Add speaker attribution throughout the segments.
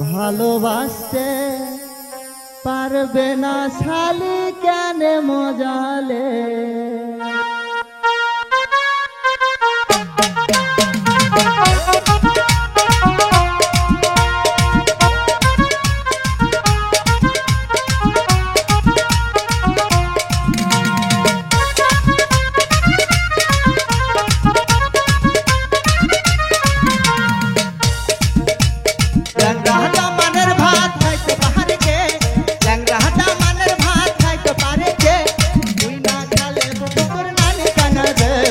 Speaker 1: ভালোবাসতে পারবে না শালি কেন মজালে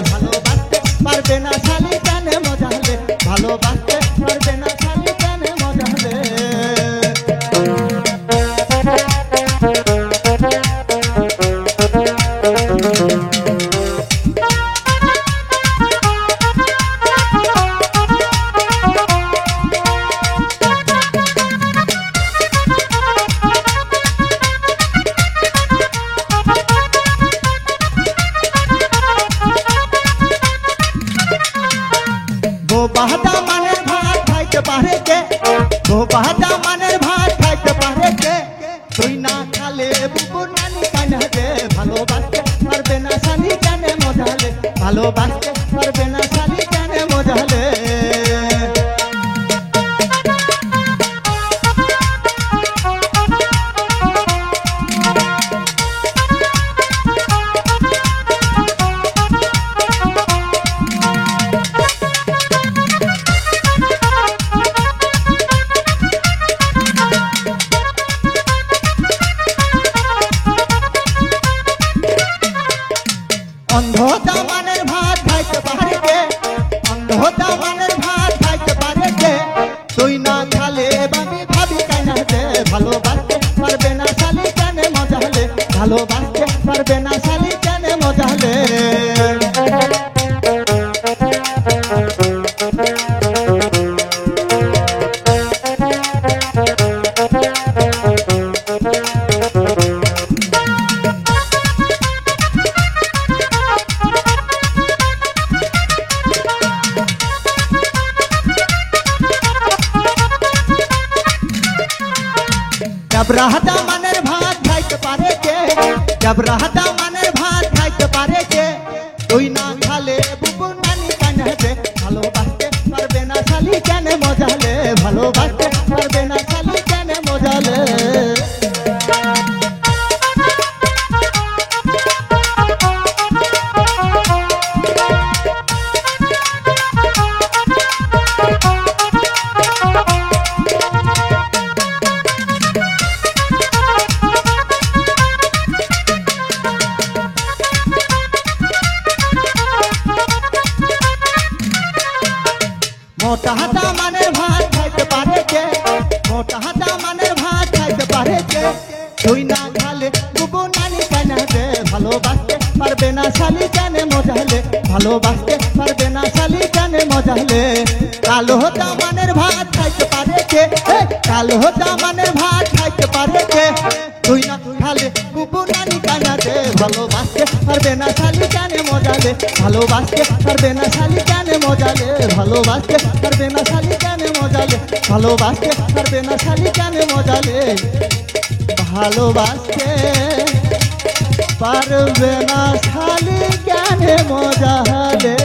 Speaker 1: ভালোবাসতে পারবে না শালি কেন মজালে বাহাদা মানের ভাত খাইতে পারে কে বাহাদা মানের ভাত খাইতে পারে কে তুই না খালে বুবুর নানি কানাতে ভালোবাসতে পারবে না শালি কেন মজালে ভালোবাসতে পারবে না শালি কেন মজালে অন্ধতা মানের ভাত খাইতে পারে কে অন্ধতা মানের ভাত খাইতে পারে কে তুই না খালে বাবি ভাবি কানাতে ভালোবাসতে পারবে না শালি কেন মজালে ভালোবাসতে পারবে না শালি কেন মজালে जब रहता मानेर भात खाइते पारे के जब रहता मानेर भात खाइते पारे के তুই না খালে বুবু নানি কানাতে ভালোবাসতে পারবে না শালি কেন মজালে ভালোবাসতে পারবে না শালি কেন মজালে মোটা হাতা মানের ভাত খাইতে পারে কে মোটা হাতা মানের ভাত খাইতে পারে কে তুই না খালে বুবু নানি কানাতে ভালোবাসতে পারবে না শালি কেন মজালে ভালোবাসতে পারবে না শালি কেন মজালে কালো হাতা মানের ভাত খাইতে পারে কে কালো হাতা মানের ভাত খাইতে পারে কে তুই না খালে বুবু নানি কানাতে ভালোবাসতে পারবে না শালি কেন মজালে ভালোবাসতে পারবে না শালি কেন মজালে ভালোবাসতে পারবে না শালি কেন মজালে ভালোবাসতে পারবে না শালি কেন মজালে ভালোবাসতে পারবে না শালি কেন মজালে।